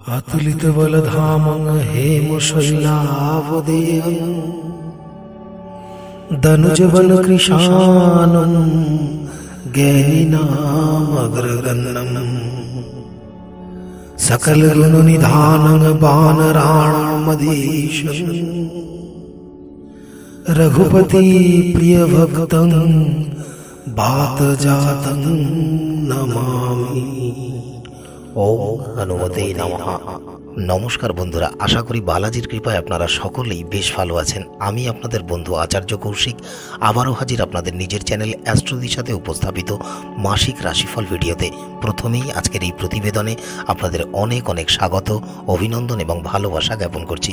अतुलित बलधामं हेमशैलावदेहं दनुजवनकृशानं ज्ञानिनामग्रगण्यं सकलगुणनिधानं वानराणामधीशं रघुपति प्रियभक्तं वातजातं नमामि। ओम हनुमते नमः। नमस्कार बंधुरा, आशा करी बालाजिर कृपाय आपनारा सकलेई बेश भालो आछेन। आमी आपनादेर बंधु आचार्य कौशिक आबारो हाजिर आपनादेर निजेर चैनल অ্যাস্ট্রোদির সাথে उपस्थापित मासिक राशिफल भिडियोते। प्रथमेई आजकेर এই প্রতিবেদনে আপনাদের অনেক অনেক স্বাগত, অভিনন্দন এবং ভালোবাসা জ্ঞাপন করছি।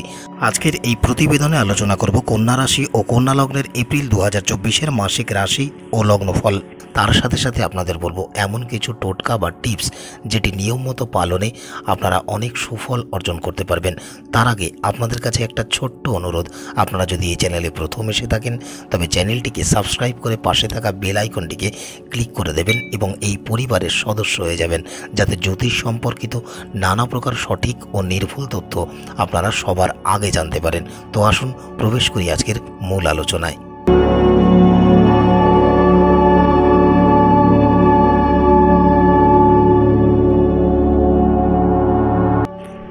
আজকের এই প্রতিবেদনে আলোচনা করব কন্যা রাশি ও কন্যা লগ্নের এপ্রিল 2024 মাসিক রাশি ও লগ্নফল। তার সাথে সাথে আপনাদের বলবো এমন কিছু টোটকা বা টিপস যেটি নিয়ম মতো পালনে আপনারা অনেক সুফল অর্জন করতে পারবেন। তার আগে আপনাদের কাছে একটা ছোট্ট অনুরোধ, আপনারা যদি এই চ্যানেলে প্রথম এসে থাকেন তবে চ্যানেলটিকে সাবস্ক্রাইব করে পাশে থাকা বেল আইকনটিকে ক্লিক করে দেবেন এবং এই পরিবারের সদস্য হয়ে যাবেন, যাতে জ্যোতিষ সম্পর্কিত নানা প্রকার সঠিক ও নির্ভুল তথ্য আপনারা সবার আগে জানতে পারেন। তো আসুন প্রবেশ করি আজকের মূল আলোচনায়।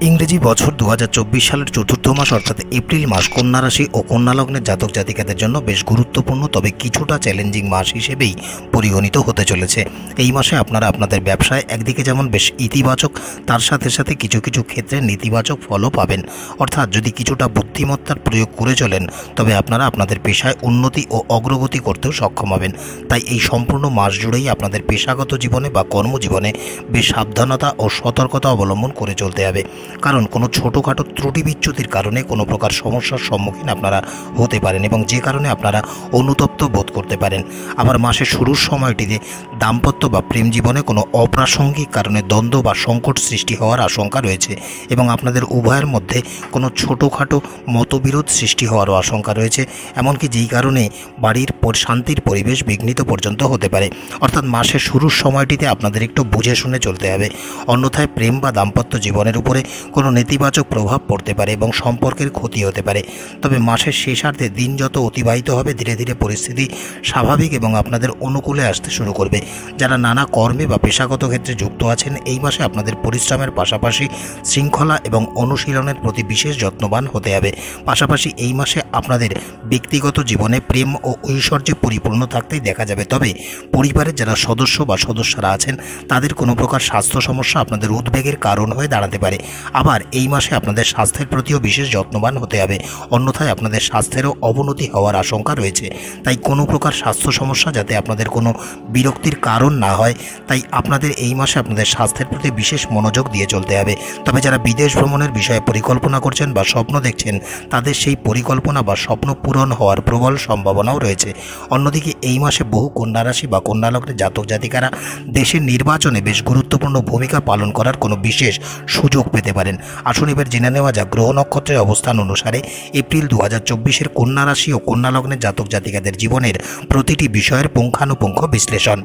ইংরেজি বছর 2024 সালের চতুর্থ মাস অর্থাৎ এপ্রিল মাস কন্যা রাশি ও কন্যা লগ্নের জাতক জাতিকাদের জন্য বেশ গুরুত্বপূর্ণ তবে কিছুটা চ্যালেঞ্জিং মাস হিসেবেই পরিগণিত হতে চলেছে। এই মাসে আপনারা আপনাদের ব্যবসায় একদিকে যেমন বেশ ইতিবাচক, তার সাথে সাথে কিছু কিছু ক্ষেত্রে নেতিবাচক ফলও পাবেন। অর্থাৎ যদি কিছুটা বুদ্ধিমত্তার প্রয়োগ করে চলেন তবে আপনারা আপনাদের পেশায় উন্নতি ও অগ্রগতি করতেও সক্ষম হবেন। তাই এই সম্পূর্ণ মাস জুড়েই আপনাদের পেশাগত জীবনে বা কর্মজীবনে বেশ সাবধানতা ও সতর্কতা অবলম্বন করে চলতে হবে, কারণ কোনো ছোটোখাটো ত্রুটি বিচ্যুতির কারণে কোনো প্রকার সমস্যার সম্মুখীন আপনারা হতে পারেন এবং যে কারণে আপনারা অনুতপ্ত বোধ করতে পারেন। আবার মাসের শুরুর সময়টিতে দাম্পত্য বা প্রেম জীবনে কোনো অপ্রাসঙ্গিক কারণে দ্বন্দ্ব বা সংকট সৃষ্টি হওয়ার আশঙ্কা রয়েছে এবং আপনাদের উভয়ের মধ্যে কোনো ছোটোখাটো মতবিরোধ সৃষ্টি হওয়ারও আশঙ্কা রয়েছে, এমনকি যেই কারণে বাড়ির শান্তির পরিবেশ বিঘ্নিত পর্যন্ত হতে পারে। অর্থাৎ মাসের শুরুর সময়টিতে আপনাদের একটু বুঝে শুনে চলতে হবে, অন্যথায় প্রেম বা দাম্পত্য জীবনের উপরে কোনো নেতিবাচক প্রভাব পড়তে পারে এবং সম্পর্কের ক্ষতি হতে পারে। তবে মাসের শেষার্ধে দিন যত অতিবাহিত হবে ধীরে ধীরে পরিস্থিতি স্বাভাবিক এবং আপনাদের অনুকূলে আসতে শুরু করবে। যারা নানা কর্মে বা পেশাগত ক্ষেত্রে যুক্ত আছেন এই মাসে আপনাদের পরিশ্রমের পাশাপাশি শৃঙ্খলা এবং অনুশীলনের প্রতি বিশেষ যত্নবান হতে হবে। পাশাপাশি এই মাসে আপনাদের ব্যক্তিগত জীবনে প্রেম ও ঐশ্বর্যে পরিপূর্ণ থাকতেই দেখা যাবে। তবে পরিবারের যারা সদস্য বা সদস্যরা আছেন তাদের কোনো প্রকার স্বাস্থ্য সমস্যা আপনাদের উদ্বেগের কারণ হয়ে দাঁড়াতে পারে। আবার এই মাসে আপনাদের স্বাস্থ্যের প্রতিও বিশেষ যত্নবান হতে হবে, অন্যথায় আপনাদের স্বাস্থ্যেরও অবনতি হওয়ার আশঙ্কা রয়েছে। তাই কোনো প্রকার স্বাস্থ্য সমস্যা যাতে আপনাদের কোনো বিরক্তির কারণ না হয়, তাই আপনাদের এই মাসে আপনাদের স্বাস্থ্যের প্রতি বিশেষ মনোযোগ দিয়ে চলতে হবে। তবে যারা বিদেশ ভ্রমণের বিষয়ে পরিকল্পনা করছেন বা স্বপ্ন দেখছেন তাদের সেই পরিকল্পনা বা স্বপ্ন পূরণ হওয়ার প্রবল সম্ভাবনাও রয়েছে। অন্যদিকে এই মাসে বহু কন্যা রাশি বা কন্যা লগ্নের জাতক জাতিকারা দেশের নির্বাচনে বেশ গুরুত্বপূর্ণ ভূমিকা পালন করার কোনো বিশেষ সুযোগ পেতে পারেন। আসুন এবার জেনে নেওয়া যাক গ্রহ নক্ষত্রের অবস্থান অনুসারে এপ্রিল 2024 কন্যা রাশি ও কন্যা লগ্নের জাতক জাতিকাদের জীবনের প্রতিটি বিষয়ের পুঙ্খানুপুঙ্খ বিশ্লেষণ।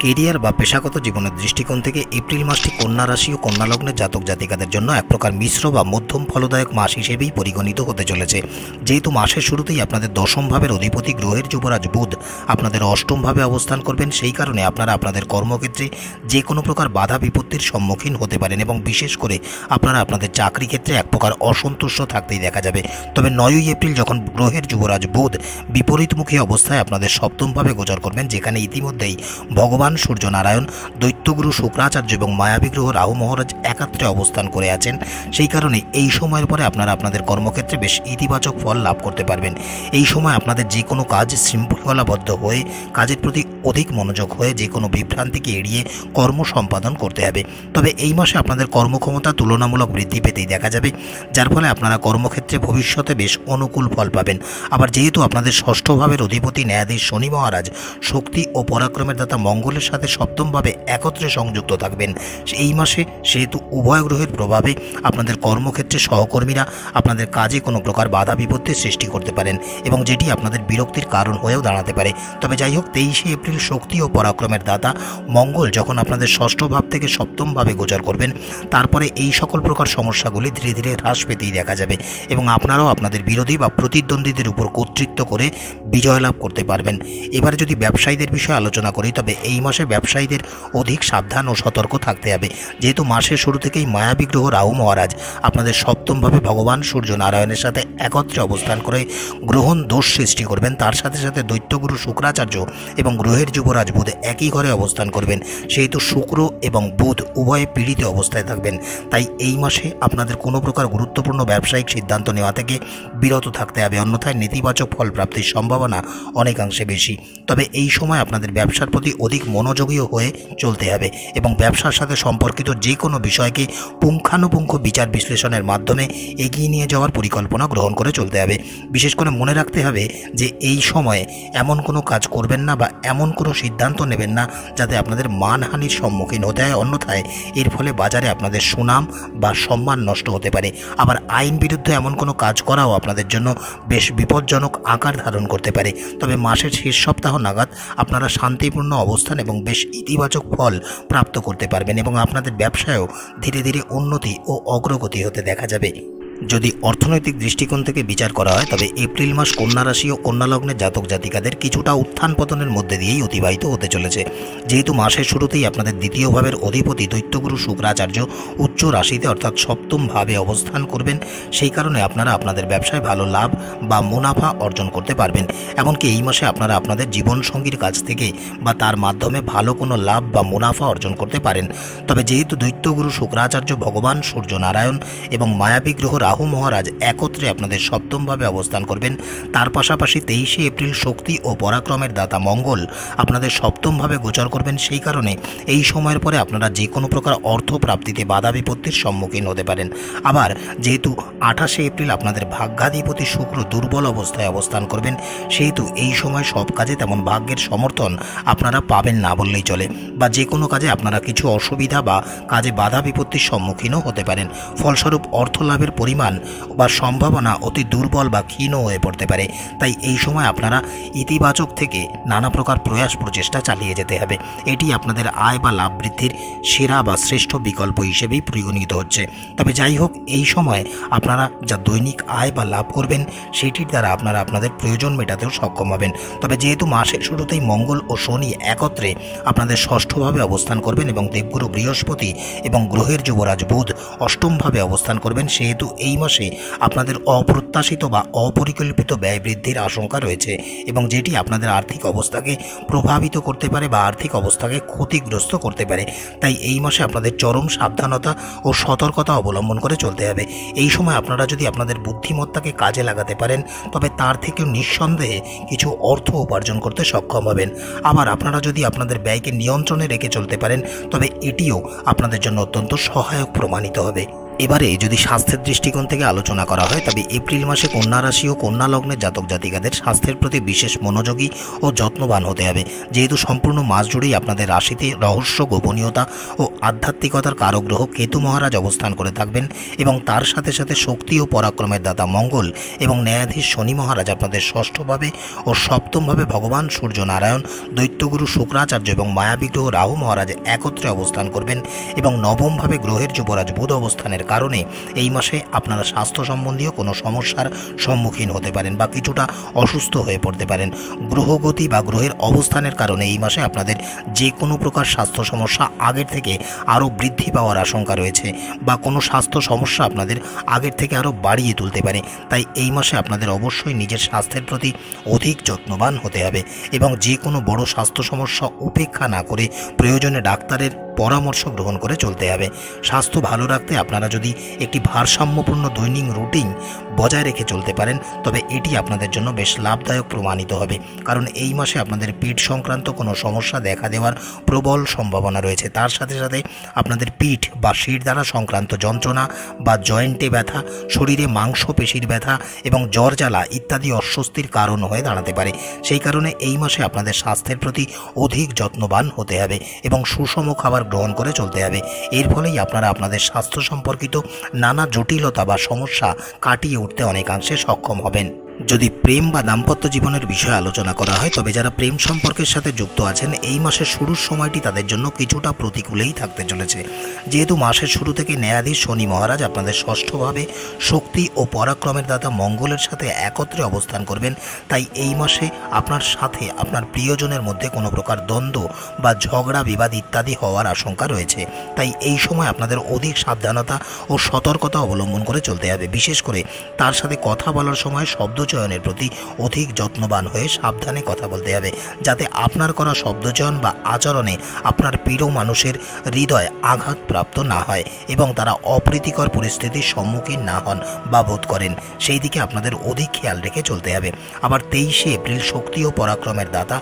কেরিয়ার বা পেশাগত জীবনের দৃষ্টিকোণ থেকে এপ্রিল মাসটি কন্যা রাশি ও কন্যা লগ্নের জাতক জাতিকাদের জন্য এক প্রকার মিশ্র বা মধ্যম ফলদায়ক মাস হিসেবেই পরিগণিত হতে চলেছে। যেহেতু মাসের শুরুতেই আপনাদের দশম ভাবের অধিপতি গ্রহের যুবরাজ বুধ আপনাদের অষ্টম ভাবে অবস্থান করবেন, সেই কারণে আপনারা আপনাদের কর্মক্ষেত্রে যে কোনো প্রকার বাধা বিপত্তির সম্মুখীন হতে পারেন এবং বিশেষ করে আপনারা আপনাদের চাকরি ক্ষেত্রে এক প্রকার অসন্তুষ্ট থাকতেই দেখা যাবে। তবে 9ই এপ্রিল যখন গ্রহের যুবরাজ বুধ বিপরীতমুখী অবস্থায় আপনাদের সপ্তমভাবে গোচর করবেন, যেখানে ইতিমধ্যেই ভগবান সূর্য নারায়ণ, দৈত্যগুরু শুক্রাচার্য এবং মায়াবী গ্রহ রাহু মহারাজ একাত্রে অবস্থান করে আছেন, সেই কারণে এই সময়ের পরে আপনারা আপনাদের কর্মক্ষেত্রে বেশ ইতিবাচক ফল লাভ করতে পারবেন। এই সময় আপনাদের যে কোনো কাজ শৃঙ্খলাবদ্ধ হয়ে কাজের প্রতি অধিক মনোযোগ হয়ে যে কোনো বিভ্রান্তিকে এড়িয়ে কর্ম সম্পাদন করতে হবে। তবে এই মাসে আপনাদের কর্মক্ষমতা তুলনামূলক বৃদ্ধি পেতেই দেখা যাবে, যার ফলে আপনারা কর্মক্ষেত্রে ভবিষ্যতে বেশ অনুকূল ফল পাবেন। আবার যেহেতু আপনাদের ষষ্ঠ ভাবের অধিপতি ন্যায়াধীশ শনি মহারাজ শক্তি ও পরাক্রমের দাতা মঙ্গলের মঙ্গলের সাথে সপ্তমভাবে একত্রে সংযুক্ত থাকবেন এই মাসে, সেহেতু উভয় গ্রহের প্রভাবে আপনাদের কর্মক্ষেত্রে সহকর্মীরা আপনাদের কাজে কোনো প্রকার বাধা বিপত্তির সৃষ্টি করতে পারেন এবং যেটি আপনাদের বিরক্তির কারণ হয়েও দাঁড়াতে পারে। তবে যাই হোক, 23শে এপ্রিল শক্তি ও পরাক্রমের দাতা মঙ্গল যখন আপনাদের ষষ্ঠ ভাব থেকে সপ্তমভাবে গোচর করবেন, তারপরে এই সকল প্রকার সমস্যাগুলি ধীরে ধীরে হ্রাস পেতেই দেখা যাবে এবং আপনারাও আপনাদের বিরোধী বা প্রতিদ্বন্দ্বীদের উপর কর্তৃত্ব করে বিজয় লাভ করতে পারবেন। এবারে যদি ব্যবসায়ীদের বিষয়ে আলোচনা করি, তবে এই মাসে ব্যবসায়ীদের অধিক সাবধান ও সতর্ক থাকতে হবে, যেহেতু মাসের শুরু থেকেই মায়াবী গ্রহ রাহু মহারাজ আপনাদের সপ্তমভাবে ভগবান সূর্য নারায়ণের সাথে একত্রে অবস্থান করে গ্রহণ দোষ সৃষ্টি করবেন। তার সাথে সাথে দৈত্যগুরু শুক্রাচার্য এবং গ্রহের যুবরাজ বুধ একই ঘরে অবস্থান করবেন, সেহেতু শুক্র এবং বুধ উভয়ে পীড়িত অবস্থায় থাকবেন। তাই এই মাসে আপনাদের কোনো প্রকার গুরুত্বপূর্ণ ব্যবসায়িক সিদ্ধান্ত নেওয়া থেকে বিরত থাকতে হবে, অন্যথায় নেতিবাচক ফল প্রাপ্তির সম্ভাবনা অনেকাংশে বেশি। তবে এই সময় আপনাদের ব্যবসার প্রতি অধিক মনোযোগীও হয়ে চলতে হবে এবং ব্যবসার সাথে সম্পর্কিত যে কোনো বিষয়কে পুঙ্খানুপুঙ্খ বিচার বিশ্লেষণের মাধ্যমে এগিয়ে নিয়ে যাওয়ার পরিকল্পনা গ্রহণ করে চলতে হবে। বিশেষ করে মনে রাখতে হবে যে এই সময়ে এমন কোনো কাজ করবেন না বা এমন কোনো সিদ্ধান্ত নেবেন না যাতে আপনাদের মানহানির সম্মুখীন হতে হয়, অন্যথায় এর ফলে বাজারে আপনাদের সুনাম বা সম্মান নষ্ট হতে পারে। আবার আইন বিরুদ্ধে এমন কোনো কাজ করাও আপনাদের জন্য বেশ বিপজ্জনক আকার ধারণ করতে পারে। তবে মাসের শেষ সপ্তাহ নাগাদ আপনারা শান্তিপূর্ণ অবস্থান এবং বেশ ইতিবাচক ফল প্রাপ্ত করতে পারবেন এবং আপনাদের ব্যবসায়ও ধীরে ধীরে উন্নতি ও অগ্রগতি হতে দেখা যাবে। যদি অর্থনৈতিক দৃষ্টিকোণ থেকে বিচার করা হয়, তবে এপ্রিল মাস কন্যা রাশি ও কন্যা লগ্নের জাতক জাতিকাদের কিছুটা উত্থান পতনের মধ্যে দিয়েই অতিবাহিত হতে চলেছে, যেহেতু মাসের শুরুতেই আপনাদের দ্বিতীয় ভাবের অধিপতি দৈত্যগুরু শুক্রাচার্য উচ্চ রাশিতে অর্থাৎ সপ্তম ভাবে অবস্থান করবেন। সেই কারণে আপনারা আপনাদের ব্যবসায় ভালো লাভ বা মুনাফা অর্জন করতে পারবেন। এমনকি এই মাসে আপনারা আপনাদের জীবনসঙ্গীর কাছ থেকে বা তার মাধ্যমে ভালো কোনো লাভ বা মুনাফা অর্জন করতে পারেন। তবে যেহেতু দৈত্যগুরু শুক্রাচার্য ভগবান সূর্য নারায়ণ এবং মায়াবী গ্রহ রাহু মহারাজ একত্রে আপনাদের সপ্তমভাবে অবস্থান করবেন, তার পাশাপাশি 23শে এপ্রিল শক্তি ও পরাক্রমের দাতা মঙ্গল আপনাদের সপ্তমভাবে গোচর করবেন। সেই কারণে এই সময়ের পরে আপনারা যে কোনো প্রকার অর্থ প্রাপ্তিতে বাধা বিপত্তির সম্মুখীন হতে পারেন। আবার যেহেতু 28শে এপ্রিল আপনাদের ভাগ্যাধিপতি শুক্র দুর্বল অবস্থায় অবস্থান করবেন, সেহেতু এই সময় সব কাজে তেমন ভাগ্যের সমর্থন আপনারা পাবেন না বললেই চলে, বা যে কোনো কাজে আপনারা কিছু অসুবিধা বা কাজে বাধা বিপত্তির সম্মুখীনও হতে পারেন। ফলস্বরূপ অর্থ লাভের পরিমাণ বা সম্ভাবনা অতি দুর্বল বা ক্ষীণ হয়ে পড়তে পারে। তাই এই সময় আপনারা ইতিবাচক থেকে নানা প্রকার প্রয়াস প্রচেষ্টা চালিয়ে যেতে হবে। এটি আপনাদের আয় বা লাভ বৃদ্ধির সেরা বা শ্রেষ্ঠ বিকল্প হিসেবেই পরিগণিত হচ্ছে। তবে যাই হোক, এই সময় আপনারা যা দৈনিক আয় বা লাভ করবেন সেটির দ্বারা আপনারা আপনাদের প্রয়োজন মেটাতেও সক্ষম হবেন। তবে যেহেতু মাসের শুরুতেই মঙ্গল ও শনি একত্রে আপনাদের ষষ্ঠভাবে অবস্থান করবেন এবং দেবগুরু বৃহস্পতি এবং গ্রহের যুবরাজ বুধ অষ্টমভাবে অবস্থান করবেন, সেহেতু এই মাসে আপনাদের অপ্রত্যাশিত বা অপরিকল্পিত ব্যয় বৃদ্ধির আশঙ্কা রয়েছে এবং যেটি আপনাদের আর্থিক অবস্থাকে প্রভাবিত করতে পারে বা আর্থিক অবস্থাকে ক্ষতিগ্রস্ত করতে পারে। তাই এই মাসে আপনাদের চরম সাবধানতা ও সতর্কতা অবলম্বন করে চলতে হবে। এই সময় আপনারা যদি আপনাদের বুদ্ধিমত্তাকে কাজে লাগাতে পারেন, তবে তার থেকেও নিঃসন্দেহে কিছু অর্থ উপার্জন করতে সক্ষম হবেন। আবার আপনারা যদি আপনাদের ব্যয়কে নিয়ন্ত্রণে রেখে চলতে পারেন, তবে এটিও আপনাদের জন্য অত্যন্ত সহায়ক প্রমাণিত হবে। এবারে যদি স্বাস্থ্যের দৃষ্টিকোণ থেকে আলোচনা করা হয়, তবে এপ্রিল মাসে কন্যা রাশি ও কন্যা লগ্নের জাতক জাতিকাদের স্বাস্থ্যের প্রতি বিশেষ মনোযোগী ও যত্নবান হতে হবে, যেহেতু সম্পূর্ণ মাস জুড়েই আপনাদের রাশিতে রহস্য, গোপনীয়তা ও আধ্যাত্মিকতার কারক গ্রহ কেতু মহারাজ অবস্থান করে থাকবেন এবং তার সাথে সাথে শক্তি ও পরাক্রমের দাতা মঙ্গল এবং ন্যায়াধীশ শনি মহারাজ আপনাদের ষষ্ঠভাবে ও সপ্তমভাবে ভগবান সূর্য নারায়ণ, দৈত্যগুরু শুক্রাচার্য এবং মায়াবী গ্রহ রাহু মহারাজ একত্রে অবস্থান করবেন এবং নবমভাবে গ্রহের যুবরাজ বুধ অবস্থানের কারণে এই মাসে আপনারা স্বাস্থ্য সম্বন্ধীয় কোনো সমস্যার সম্মুখীন হতে পারেন বা কিছুটা অসুস্থ হয়ে পড়তে পারেন। গ্রহগতি বা গ্রহের অবস্থানের কারণে এই মাসে আপনাদের যে কোনো প্রকার স্বাস্থ্য সমস্যা আগের থেকে আরও বৃদ্ধি পাওয়ার আশঙ্কা রয়েছে বা কোনো স্বাস্থ্য সমস্যা আপনাদের আগের থেকে আরও বাড়িয়ে তুলতে পারে। তাই এই মাসে আপনাদের অবশ্যই নিজের স্বাস্থ্যের প্রতি অধিক যত্নবান হতে হবে এবং যে কোনো বড় স্বাস্থ্য সমস্যা উপেক্ষা না করে প্রয়োজনে ডাক্তারের পরামর্শ গ্রহণ করে চলতে হবে। স্বাস্থ্য ভালো রাখতে আপনারা যদি একটি ভারসাম্যপূর্ণ দৈনিক রুটিন বজায় রেখে চলতে পারেন তবে এটি আপনাদের জন্য বেশ লাভদায়ক প্রমাণিত হবে, কারণ এই মাসে আপনাদের পিঠ সংক্রান্ত কোনো সমস্যা দেখা দেওয়ার প্রবল সম্ভাবনা রয়েছে। তার সাথে সাথে আপনাদের পিঠ বা শির দ্বারা সংক্রান্ত যন্ত্রণা বা জয়েন্টে ব্যথা, শরীরে মাংসপেশির ব্যথা এবং জ্বর জ্বালা ইত্যাদি অস্বস্তির কারণ হয়ে দাঁড়াতে পারে। সেই কারণে এই মাসে আপনাদের স্বাস্থ্যের প্রতি অধিক যত্নবান হতে হবে এবং সুষম খাবার গ্রহণ করে চলতে হবে। এর ফলেই আপনারা আপনাদের স্বাস্থ্য সম্পর্কিত নানা জটিলতা বা সমস্যা কাটিয়ে উঠতে অনেকাংশে সক্ষম হবেন। যদি প্রেম বা দাম্পত্য জীবনের বিষয়ে আলোচনা করা হয় তবে যারা প্রেম সম্পর্কের সাথে যুক্ত আছেন এই মাসের শুরুর সময়টি তাদের জন্য কিছুটা প্রতিকূলেই থাকতে চলেছে। যেহেতু মাসের শুরু থেকে ন্যায়াধীশ শনি মহারাজ আপনাদের ষষ্ঠভাবে শক্তি ও পরাক্রমের দাতা মঙ্গলের সাথে একত্রে অবস্থান করবেন, তাই এই মাসে আপনার সাথে আপনার প্রিয়জনের মধ্যে কোনো প্রকার দ্বন্দ্ব বা ঝগড়া বিবাদ ইত্যাদি হওয়ার আশঙ্কা রয়েছে। তাই এই সময় আপনাদের অধিক সাবধানতা ও সতর্কতা অবলম্বন করে চলতে হবে। বিশেষ করে তার সাথে কথা বলার সময় শব্দ চয়নের প্রতি অধিক যত্নবান হয়ে সাবধানে কথা বলতে হবে, যাতে আপনার করা শব্দচয়ন বা আচরণে আপনার প্রিয় মানুষের হৃদয় আঘাতপ্রাপ্ত না হয় এবং তারা অপ্রীতিকর পরিস্থিতির সম্মুখীন না হন বা বোধ করেন। সেই দিকে আপনাদের অধিক খেয়াল রেখে চলতে হবে। আবার 23শে এপ্রিল শক্তি ও পরাক্রমের দাতা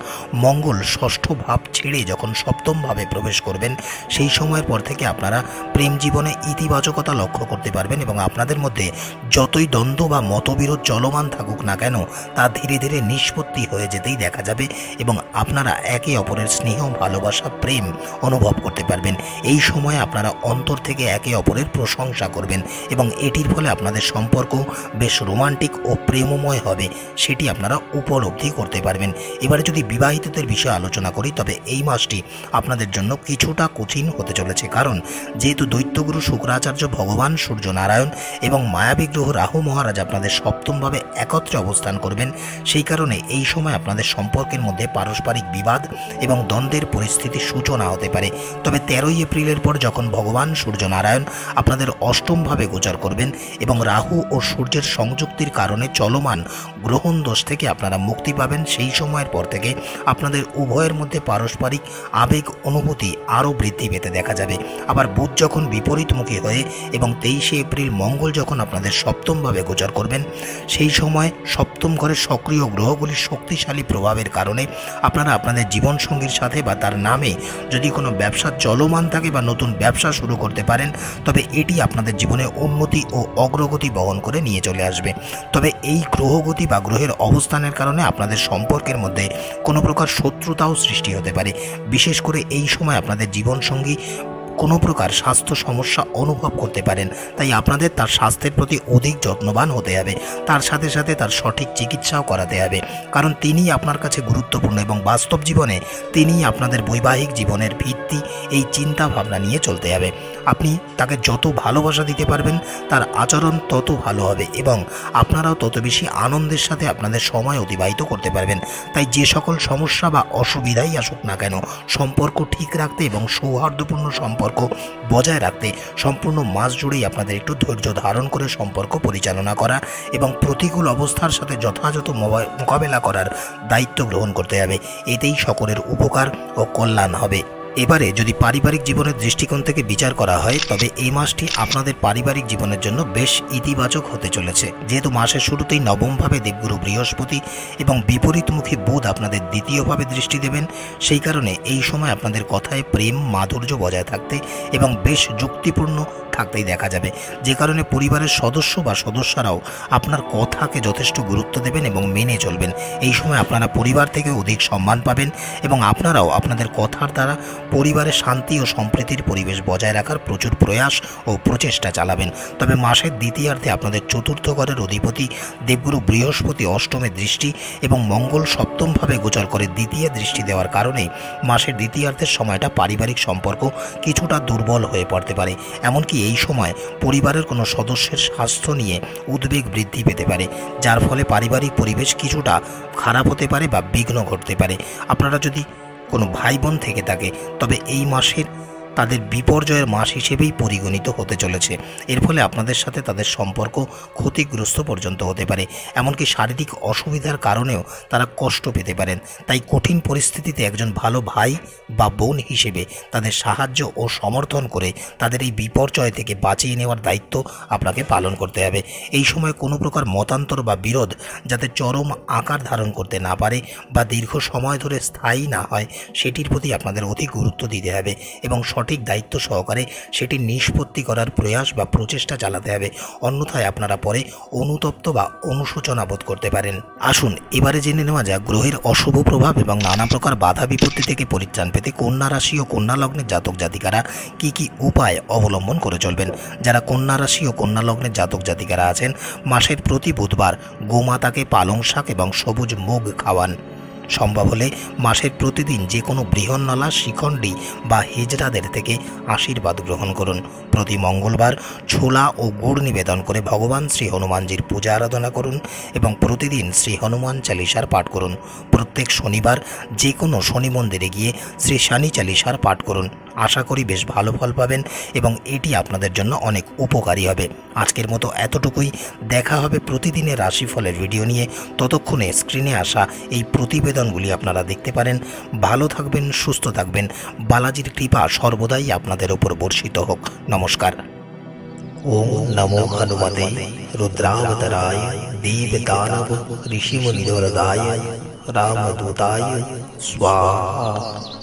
মঙ্গল ষষ্ঠ ভাব ছেড়ে যখন সপ্তম ভাবে প্রবেশ করবেন সেই সময়ের পর থেকে আপনারা প্রেম জীবনে ইতিবাচকতা লক্ষ্য করতে পারবেন এবং আপনাদের মধ্যে যতই দ্বন্দ্ব বা মতবিরোধ চলমান থাকুক না কেন তা ধীরে ধীরে নিষ্পত্তি হয়ে যেতেই দেখা যাবে এবং আপনারা একে অপরের স্নেহ, ভালোবাসা, প্রেম অনুভব করতে পারবেন। এই সময় আপনারা অন্তর থেকে একে অপরের প্রশংসা করবেন এবং এটির ফলে আপনাদের সম্পর্ক বেশ রোমান্টিক ও প্রেমময় হবে, সেটি আপনারা উপলব্ধি করতে পারবেন। এবারে যদি বিবাহিতদের বিষয়ে আলোচনা করি তবে এই মাসটি আপনাদের জন্য কিছুটা কঠিন হতে চলেছে, কারণ যেহেতু দৈত্যগুরু শুক্রাচার্য, ভগবান সূর্য নারায়ণ এবং মায়াবী গ্রহ রাহু মহারাজ আপনাদের সপ্তমভাবে একত্রে অবস্থান করবেন, সেই কারণে এই সময় আপনাদের সম্পর্কের মধ্যে পারস্পরিক বিবাদ এবং দ্বন্দ্বের পরিস্থিতির সূচনা হতে পারে। তবে 13ই এপ্রিলের পর যখন ভগবান সূর্য নারায়ণ আপনাদের অষ্টমভাবে গোচর করবেন এবং রাহু ও সূর্যের সংযুক্তির কারণে চলমান গ্রহণ দোষ থেকে আপনারা মুক্তি পাবেন, সেই সময়ের পর থেকে আপনাদের উভয়ের মধ্যে পারস্পরিক আবেগ অনুভূতি আরও বৃদ্ধি পেতে দেখা যাবে। আবার বুধ যখন বিপরীতমুখী হয়ে এবং 23শে এপ্রিল মঙ্গল যখন আপনাদের সপ্তমভাবে গোচর করবেন সেই সময় সপ্তম ঘরের সক্রিয় গ্রহগুলির শক্তিশালী প্রভাবের কারণে আপনারা আপনাদের জীবনসঙ্গীর সাথে বা তার নামে যদি কোনো ব্যবসা চলমান থাকে বা নতুন ব্যবসা শুরু করতে পারেন তবে এটি আপনাদের জীবনে উন্নতি ও অগ্রগতি বহন করে নিয়ে চলে আসবে। তবে এই গ্রহগতি বা গ্রহের অবস্থানের কারণে আপনাদের সম্পর্কের মধ্যে কোনো প্রকার শত্রুতাও সৃষ্টি হতে পারে। বিশেষ করে এই সময় আপনাদের জীবনসঙ্গী কোনো প্রকার স্বাস্থ্য সমস্যা অনুভব করতে পারেন, তাই আপনাদের তার স্বাস্থ্যের প্রতি অধিক যত্নবান হতে হবে। তার সাথে সাথে তার সঠিক চিকিৎসাও করাতে হবে, কারণ তিনিই আপনার কাছে গুরুত্বপূর্ণ এবং বাস্তব জীবনে তিনিই আপনাদের বৈবাহিক জীবনের ভিত্তি। এই চিন্তা ভাবনা নিয়ে চলতে হবে। আপনি তাকে যত ভালোবাসা দিতে পারবেন তার আচরণ তত ভালো হবে এবং আপনারাও তত বেশি আনন্দের সাথে আপনাদের সময় অতিবাহিত করতে পারবেন। তাই যে সকল সমস্যা বা অসুবিধাই আসুক না কেন সম্পর্ক ঠিক রাখতে এবং সৌহার্দ্যপূর্ণ সম্পর্ক বজায় রাখতে সম্পূর্ণ মাস জুড়েই আপনাদের একটু ধৈর্য ধারণ করে সম্পর্ক পরিচালনা করা এবং প্রতিকূল অবস্থার সাথে যথাযথ মোকাবেলা করার দায়িত্ব গ্রহণ করতে হবে। এতেই সকলের উপকার ও কল্যাণ হবে। এবারে যদি পারিবারিক জীবনের দৃষ্টিকোণ থেকে বিচার করা হয় তবে এই মাসটি আপনাদের পারিবারিক জীবনের জন্য বেশ ইতিবাচক হতে চলেছে। যেহেতু মাসের শুরুতেই নবমভাবে দেবগুরু বৃহস্পতি এবং বিপরীতমুখী বুধ আপনাদের দ্বিতীয়ভাবে দৃষ্টি দেবেন, সেই কারণে এই সময় আপনাদের কথায় প্রেম মাধুর্য বজায় থাকতে এবং বেশ যুক্তিপূর্ণ থাকতেই দেখা যাবে, যে কারণে পরিবারের সদস্য বা সদস্যরাও আপনার কথাকে যথেষ্ট গুরুত্ব দেবেন এবং মেনে চলবেন। এই সময় আপনারা পরিবার থেকে অধিক সম্মান পাবেন এবং আপনারাও আপনাদের কথার দ্বারা পরিবারের শান্তি ও সম্প্রীতির পরিবেশ বজায় রাখার প্রচুর প্রয়াস ও প্রচেষ্টা চালাবেন। তবে মাসের দ্বিতীয়ার্ধে আপনাদের চতুর্থ ঘরের অধিপতি দেবগুরু বৃহস্পতি অষ্টমে দৃষ্টি এবং মঙ্গল সপ্তমভাবে গোচর করে দ্বিতীয় দৃষ্টি দেওয়ার কারণে মাসের দ্বিতীয়ার্ধের সময়টা পারিবারিক সম্পর্ক কিছুটা দুর্বল হয়ে পড়তে পারে। এমনকি এই সময় পরিবারের কোনো সদস্যের স্বাস্থ্য নিয়ে উদ্বেগ বৃদ্ধি পেতে পারে, যার ফলে পারিবারিক পরিবেশ কিছুটা খারাপ হতে পারে বা বিঘ্ন ঘটতে পারে। আপনারা যদি কোনো ভাই বোন থেকে থাকে তবে এই মাসের তাদের বিপর্যয়ের মাস হিসেবেই পরিগণিত হতে চলেছে। এর ফলে আপনাদের সাথে তাদের সম্পর্ক ক্ষতিগ্রস্ত পর্যন্ত হতে পারে, এমনকি শারীরিক অসুবিধার কারণেও তারা কষ্ট পেতে পারেন। তাই কঠিন পরিস্থিতিতে একজন ভালো ভাই বা বোন হিসেবে তাদের সাহায্য ও সমর্থন করে তাদের এই বিপর্যয় থেকে বাঁচিয়ে নেওয়ার দায়িত্ব আপনাকে পালন করতে হবে। এই সময় কোনো প্রকার মতান্তর বা বিরোধ যাতে চরম আকার ধারণ করতে না পারে বা দীর্ঘ সময় ধরে স্থায়ী না হয়, সেটির প্রতি আপনাদের অধিক গুরুত্ব দিতে হবে এবং সঠিক দায়িত্ব সহকারে সেটির নিষ্পত্তি করার প্রয়াস বা প্রচেষ্টা চালাতে হবে। অন্যথায় আপনারা পরে অনুতপ্ত বা অনুশোচনা বোধ করতে পারেন। আসুন এবারে জেনে নেওয়া যাক গ্রহের অশুভ প্রভাব এবং নানা প্রকার বাধা বিপত্তি থেকে পরিত্রাণ পেতে কন্যা রাশি ও কন্যা লগ্নের জাতক জাতিকারা কি কি উপায় অবলম্বন করে চলবেন। যারা কন্যা রাশি ও কন্যা লগ্নের জাতক জাতিকারা আছেন, মাসের প্রতি বুধবার গোমাতাকে পালং শাক এবং সবুজ মুগ খাওয়ান। সম্ভব হলে মাসের প্রতিদিন যে কোনো বৃহন্নলা, শিখণ্ডী বা হিজড়াদের থেকে আশীর্বাদ গ্রহণ করুন। প্রতি মঙ্গলবার ছোলা ও গুড় নিবেদন করে ভগবান শ্রী হনুমানজির পূজা আরাধনা করুন এবং প্রতিদিন শ্রী হনুমান চালিসার পাঠ করুন। প্রত্যেক শনিবার যে কোনো শনি মন্দিরে গিয়ে শ্রী শনি চালিসার পাঠ করুন। আশা করি বেশ ভালো ফল পাবেন এবং এটি আপনাদের জন্য অনেক উপকারী হবে। আজকের মতো এতটুকুই। দেখা হবে প্রতিদিনের রাশিফলের ভিডিও নিয়ে। ততক্ষণে স্ক্রিনে আসা এই প্রতিবেদনগুলি আপনারা দেখতে পারেন। ভালো থাকবেন, সুস্থ থাকবেন। বালাজির কৃপা সর্বদাই আপনাদের উপর বর্ষিত হোক। নমস্কার। ওম নমো হনুমতে রুদ্রাবতারায় দেবদানব ঋষিমুনির্দায় রামদূতায় স্বাহা।